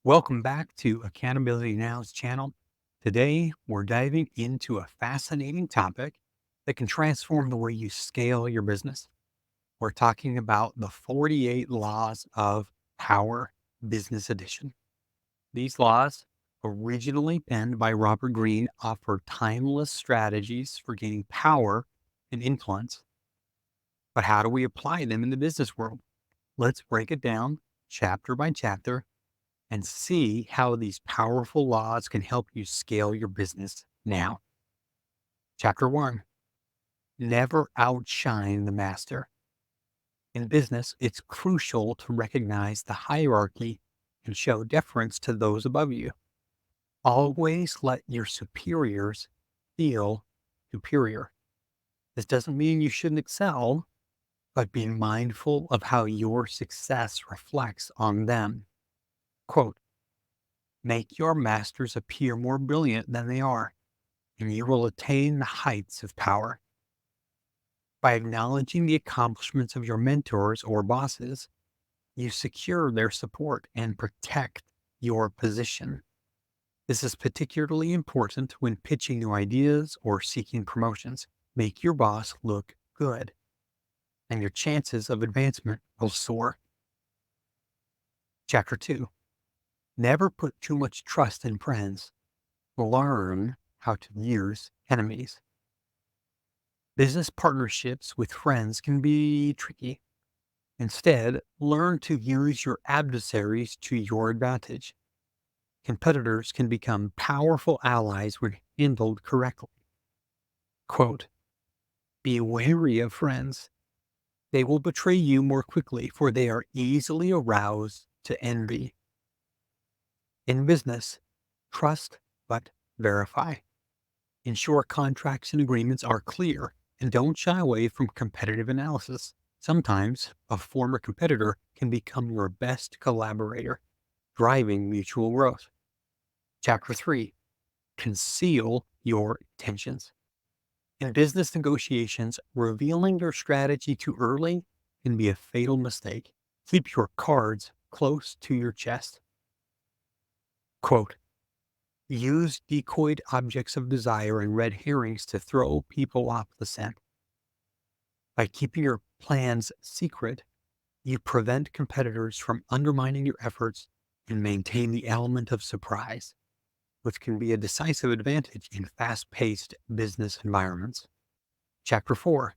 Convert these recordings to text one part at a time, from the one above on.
Welcome back to Accountability Now's channel. Today, we're diving into a fascinating topic that can transform the way you scale your business. We're talking about the 48 Laws of Power Business Edition. These laws, originally penned by Robert Greene, offer timeless strategies for gaining power and influence. But how do we apply them in the business world? Let's break it down chapter by chapter and see how these powerful laws can help you scale your business now. Chapter 1. Never outshine the master. In business, it's crucial to recognize the hierarchy and show deference to those above you. Always let your superiors feel superior. This doesn't mean you shouldn't excel, but be mindful of how your success reflects on them. Quote, make your masters appear more brilliant than they are, and you will attain the heights of power. By acknowledging the accomplishments of your mentors or bosses, you secure their support and protect your position. This is particularly important when pitching new ideas or seeking promotions. Make your boss look good, and your chances of advancement will soar. Chapter 2. Never put too much trust in friends. Learn how to use enemies. Business partnerships with friends can be tricky. Instead, learn to use your adversaries to your advantage. Competitors can become powerful allies when handled correctly. Quote, be wary of friends. They will betray you more quickly, for they are easily aroused to envy. In business, trust but verify. Ensure contracts and agreements are clear, and don't shy away from competitive analysis. Sometimes a former competitor can become your best collaborator, driving mutual growth. Chapter 3. Conceal your intentions. In business negotiations, revealing your strategy too early can be a fatal mistake. Keep your cards close to your chest. Quote, use decoyed objects of desire and red herrings to throw people off the scent. By keeping your plans secret, you prevent competitors from undermining your efforts and maintain the element of surprise, which can be a decisive advantage in fast-paced business environments. Chapter 4.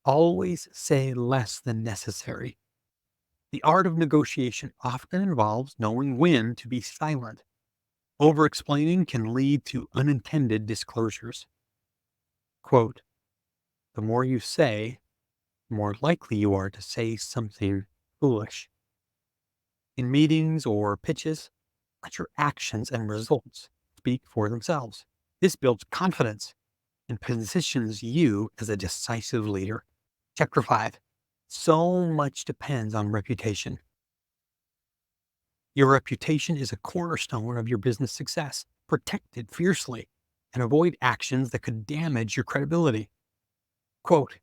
Always say less than necessary. The art of negotiation often involves knowing when to be silent. Over-explaining can lead to unintended disclosures. Quote, the more you say, the more likely you are to say something foolish. In meetings or pitches, let your actions and results speak for themselves. This builds confidence and positions you as a decisive leader. Chapter 5. So much depends on reputation. Your reputation is a cornerstone of your business success. Protect it fiercely and avoid actions that could damage your credibility. Quote,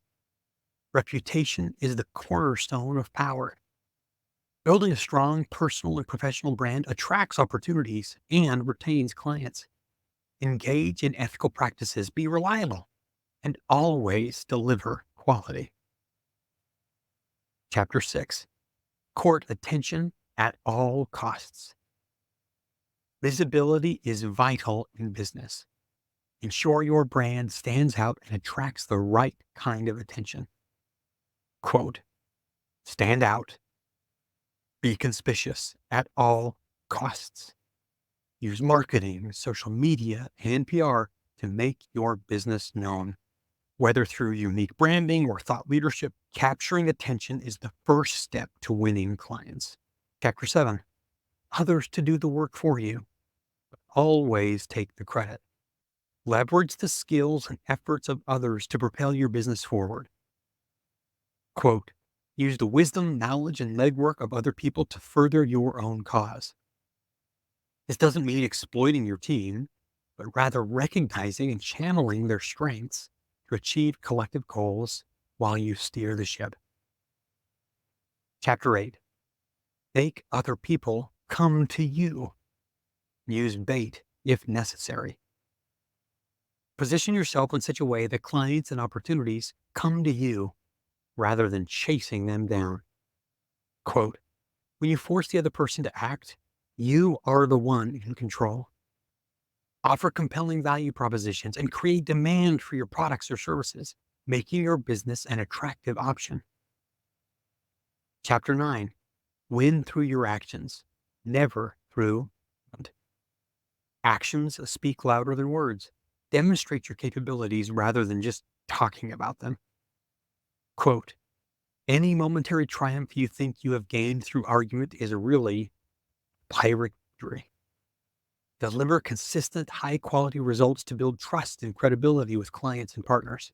reputation is the cornerstone of power. Building a strong personal and professional brand attracts opportunities and retains clients. Engage in ethical practices, be reliable, and always deliver quality. Chapter 6. Court attention at all costs. Visibility is vital in business. Ensure your brand stands out and attracts the right kind of attention. Quote, stand out. Be conspicuous at all costs. Use marketing, social media, and PR to make your business known. Whether through unique branding or thought leadership, capturing attention is the first step to winning clients. Chapter 7. Others to do the work for you, but always take the credit. Leverage the skills and efforts of others to propel your business forward. Quote, use the wisdom, knowledge, and legwork of other people to further your own cause. This doesn't mean exploiting your team, but rather recognizing and channeling their strengths to achieve collective goals while you steer the ship. Chapter 8. Make other people come to you. Use bait if necessary. Position yourself in such a way that clients and opportunities come to you rather than chasing them down. Quote, when you force the other person to act, you are the one in control. Offer compelling value propositions and create demand for your products or services, making your business an attractive option. Chapter 9, win through your actions, never through actions speak louder than words. Demonstrate your capabilities rather than just talking about them. Quote, any momentary triumph you think you have gained through argument is really Pyrrhic victory. Deliver consistent, high-quality results to build trust and credibility with clients and partners.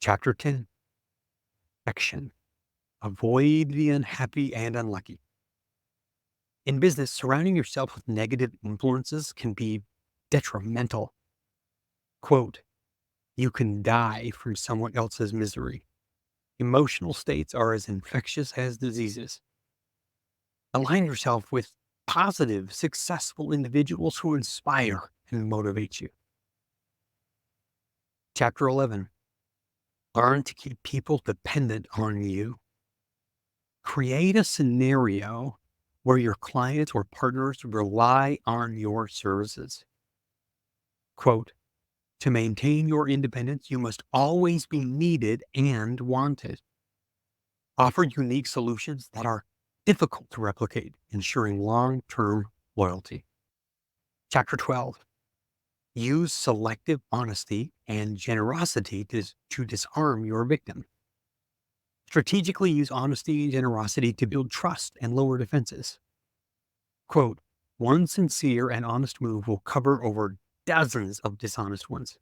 Chapter 10, action. Avoid the unhappy and unlucky. In business, surrounding yourself with negative influences can be detrimental. Quote, you can die from someone else's misery. Emotional states are as infectious as diseases. Align yourself with positive, successful individuals who inspire and motivate you. Chapter 11, learn to keep people dependent on you. Create a scenario where your clients or partners rely on your services. Quote, to maintain your independence, you must always be needed and wanted. Offer unique solutions that are difficult to replicate, ensuring long-term loyalty. Chapter 12, use selective honesty and generosity to disarm your victim. Strategically use honesty and generosity to build trust and lower defenses. Quote, one sincere and honest move will cover over dozens of dishonest ones.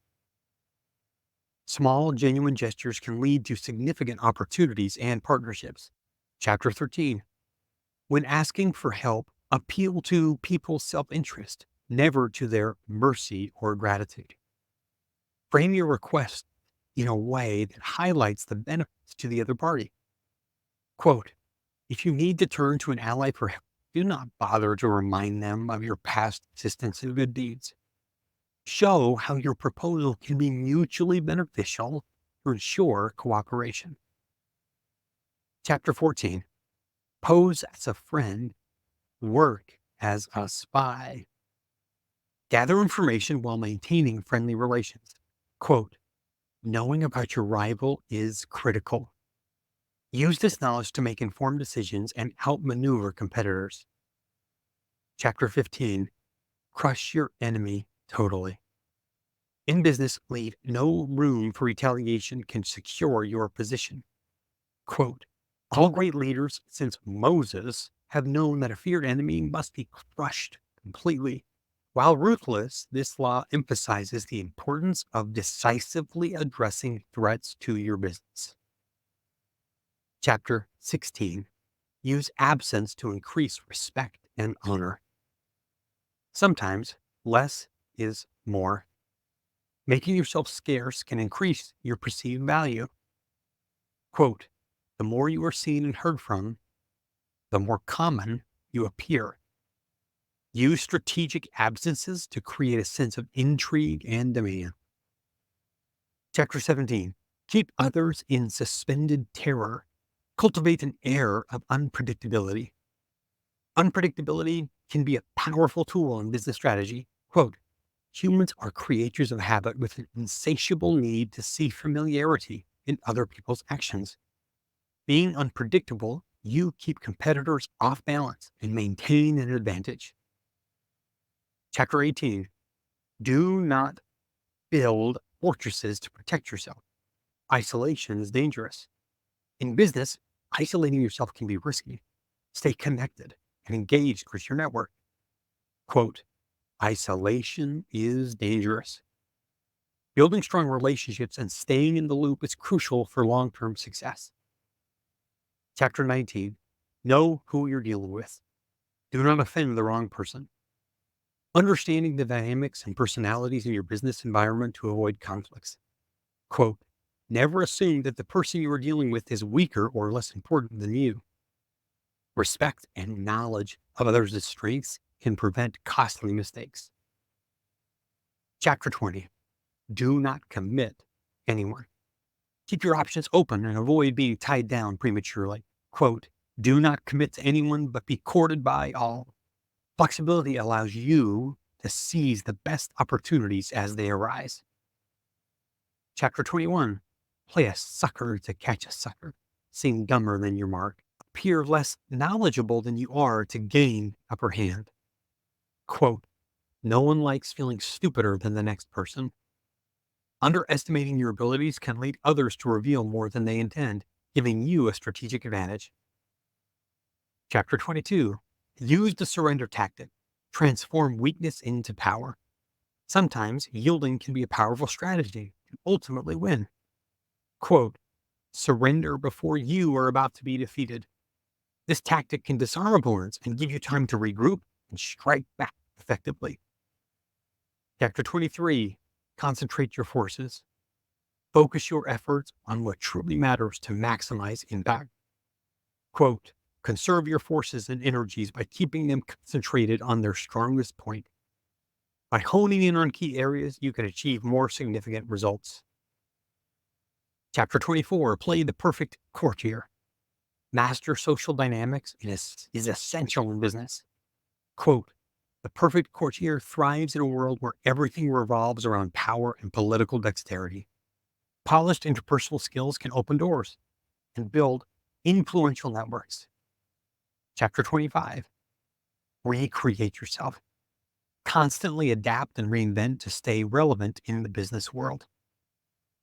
Small, genuine gestures can lead to significant opportunities and partnerships. Chapter 13, when asking for help, appeal to people's self-interest, never to their mercy or gratitude. Frame your request in a way that highlights the benefits to the other party. Quote, if you need to turn to an ally for help, do not bother to remind them of your past assistance and good deeds. Show how your proposal can be mutually beneficial to ensure cooperation. Chapter 14, pose as a friend, work as a spy. Gather information while maintaining friendly relations. Quote, knowing about your rival is critical. Use this knowledge to make informed decisions and outmaneuver competitors. Chapter 15, crush your enemy totally. In business, leave no room for retaliation can secure your position. Quote, all great leaders since Moses have known that a feared enemy must be crushed completely. While ruthless, this law emphasizes the importance of decisively addressing threats to your business. Chapter 16, use absence to increase respect and honor. Sometimes less is more. Making yourself scarce can increase your perceived value. Quote, the more you are seen and heard from, the more common you appear. Use strategic absences to create a sense of intrigue and demand. Chapter 17, keep others in suspended terror. Cultivate an air of unpredictability. Unpredictability can be a powerful tool in business strategy. Quote, humans are creatures of habit with an insatiable need to see familiarity in other people's actions. Being unpredictable, you keep competitors off balance and maintain an advantage. Chapter 18, do not build fortresses to protect yourself. Isolation is dangerous. In business, isolating yourself can be risky. Stay connected and engaged with your network. Quote, isolation is dangerous. Building strong relationships and staying in the loop is crucial for long-term success. Chapter 19, know who you're dealing with. Do not offend the wrong person. Understanding the dynamics and personalities in your business environment to avoid conflicts. Quote, never assume that the person you are dealing with is weaker or less important than you. Respect and knowledge of others' strengths can prevent costly mistakes. Chapter 20. Do not commit anyone. Keep your options open and avoid being tied down prematurely. Quote, do not commit to anyone, but be courted by all. Flexibility allows you to seize the best opportunities as they arise. Chapter 21. Play a sucker to catch a sucker. Seem dumber than your mark. Appear less knowledgeable than you are to gain upper hand. Quote, no one likes feeling stupider than the next person. Underestimating your abilities can lead others to reveal more than they intend, giving you a strategic advantage. Chapter 22. Use the surrender tactic. Transform weakness into power. Sometimes yielding can be a powerful strategy to ultimately win. Quote, surrender before you are about to be defeated. This tactic can disarm opponents and give you time to regroup and strike back effectively. Chapter 23. Concentrate your forces. Focus your efforts on what truly matters to maximize impact. Quote, conserve your forces and energies by keeping them concentrated on their strongest point. By honing in on key areas, you can achieve more significant results. Chapter 24. Play the perfect courtier. Master social dynamics is essential in business. Quote, the perfect courtier thrives in a world where everything revolves around power and political dexterity. Polished interpersonal skills can open doors and build influential networks. Chapter 25. Recreate yourself. Constantly adapt and reinvent to stay relevant in the business world.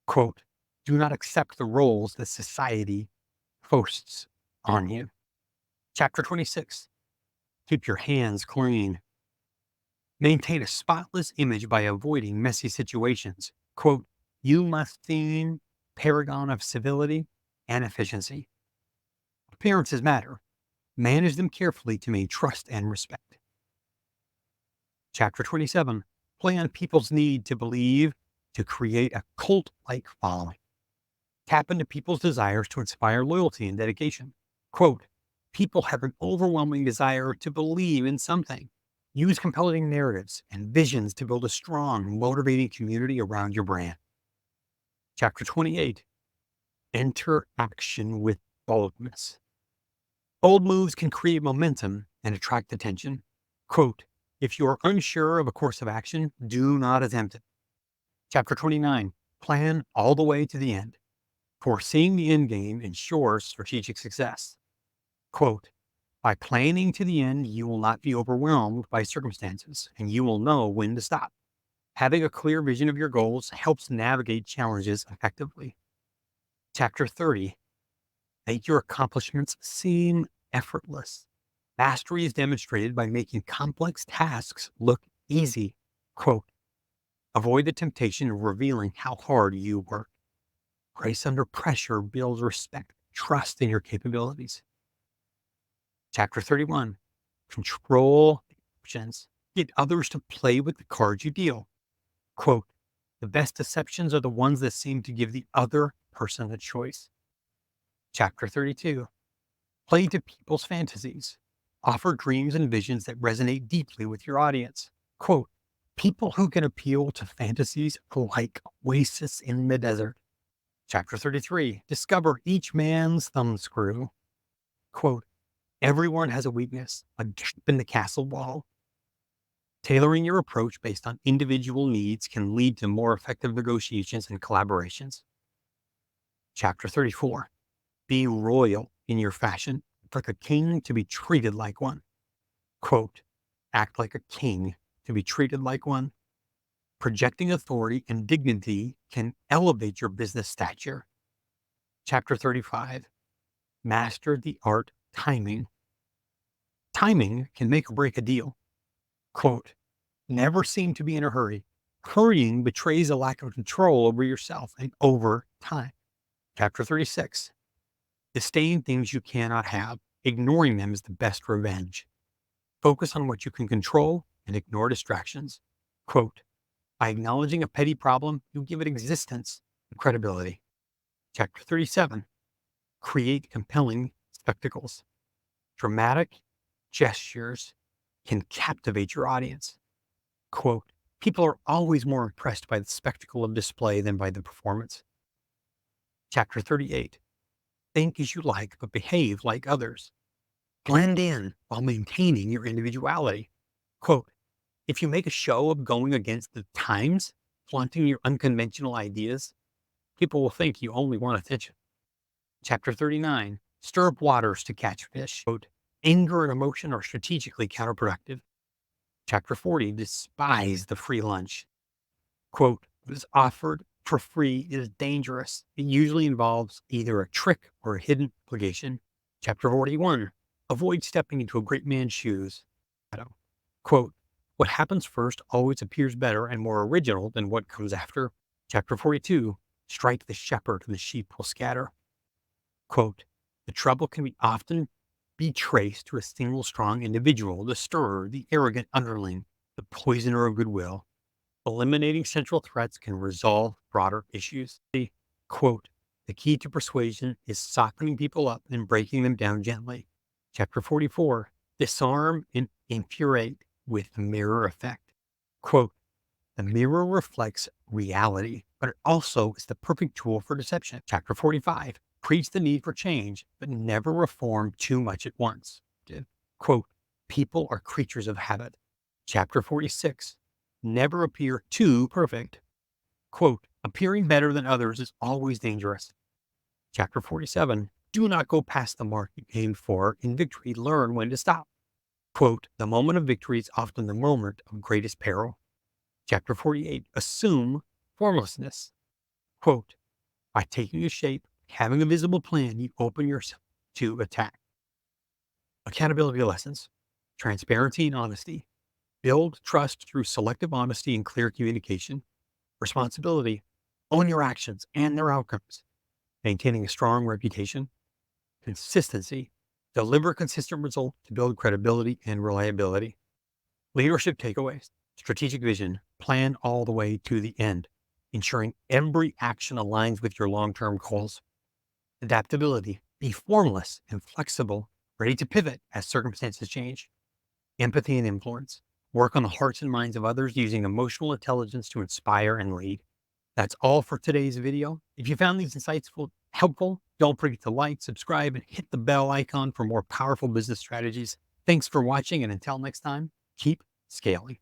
Quote, do not accept the roles that society foists on you. Chapter 26. Keep your hands clean. Maintain a spotless image by avoiding messy situations. Quote, you must seem paragon of civility and efficiency. Appearances matter. Manage them carefully to maintain trust and respect. Chapter 27. Play on people's need to believe to create a cult-like following. Tap into people's desires to inspire loyalty and dedication. Quote, people have an overwhelming desire to believe in something. Use compelling narratives and visions to build a strong, motivating community around your brand. Chapter 28. Enter action with boldness. Bold moves can create momentum and attract attention. Quote, if you are unsure of a course of action, do not attempt it. Chapter 29. Plan all the way to the end. Foreseeing the end game ensures strategic success. Quote, by planning to the end, you will not be overwhelmed by circumstances, and you will know when to stop. Having a clear vision of your goals helps navigate challenges effectively. Chapter 30. Make your accomplishments seem effortless. Mastery is demonstrated by making complex tasks look easy. Quote, avoid the temptation of revealing how hard you work. Grace under pressure builds respect, trust in your capabilities. Chapter 31. Control the options. Get others to play with the cards you deal. Quote, the best deceptions are the ones that seem to give the other person a choice. Chapter 32. Play to people's fantasies. Offer dreams and visions that resonate deeply with your audience. Quote, people who can appeal to fantasies are like oases in the desert. Chapter 33. Discover each man's thumbscrew. Quote, everyone has a weakness, a gap in the castle wall. Tailoring your approach based on individual needs can lead to more effective negotiations and collaborations. Chapter 34. Be royal in your fashion, like a king to be treated like one. Quote, act like a king to be treated like one. Projecting authority and dignity can elevate your business stature. Chapter 35. Master the art of timing. Timing can make or break a deal. Quote, never seem to be in a hurry. Hurrying betrays a lack of control over yourself and over time. Chapter 36. Disdain things you cannot have. Ignoring them is the best revenge. Focus on what you can control and ignore distractions. Quote, by acknowledging a petty problem, you give it existence and credibility. Chapter 37. Create compelling spectacles. Dramatic gestures can captivate your audience. Quote, people are always more impressed by the spectacle of display than by the performance. Chapter 38. Think as you like, but behave like others. Blend in while maintaining your individuality. Quote, if you make a show of going against the times, flaunting your unconventional ideas, people will think you only want attention. Chapter 39. Stir up waters to catch fish. Quote, anger and emotion are strategically counterproductive. Chapter 40. Despise the free lunch. Quote, what is offered for free is dangerous. It usually involves either a trick or a hidden obligation. Chapter 41. Avoid stepping into a great man's shoes. Quote, what happens first always appears better and more original than what comes after. Chapter 42. Strike the shepherd and the sheep will scatter. Quote, the trouble can be often be traced to a single strong individual, the stirrer, the arrogant underling, the poisoner of goodwill. Eliminating central threats can resolve broader issues. Quote, the key to persuasion is softening people up and breaking them down gently. Chapter 44. Disarm and infuriate with the mirror effect. Quote, the mirror reflects reality, but it also is the perfect tool for deception. Chapter 45. Preach the need for change, but never reform too much at once. Quote, people are creatures of habit. Chapter 46. Never appear too perfect. Quote, appearing better than others is always dangerous. Chapter 47. Do not go past the mark you aimed for. In victory, learn when to stop. Quote, the moment of victory is often the moment of greatest peril. Chapter 48. Assume formlessness. Quote, by taking a shape, having a visible plan, you open yourself to attack. Accountability lessons. Transparency and honesty. Build trust through selective honesty and clear communication. Responsibility. Own your actions and their outcomes. Maintaining a strong reputation. Consistency. Deliver consistent results to build credibility and reliability. Leadership takeaways. Strategic vision. Plan all the way to the end, ensuring every action aligns with your long-term goals. Adaptability. Be formless and flexible, ready to pivot as circumstances change. Empathy and influence. Work on the hearts and minds of others using emotional intelligence to inspire and lead. That's all for today's video. If you found these insights helpful, don't forget to like, subscribe, and hit the bell icon for more powerful business strategies. Thanks for watching, and until next time, keep scaling.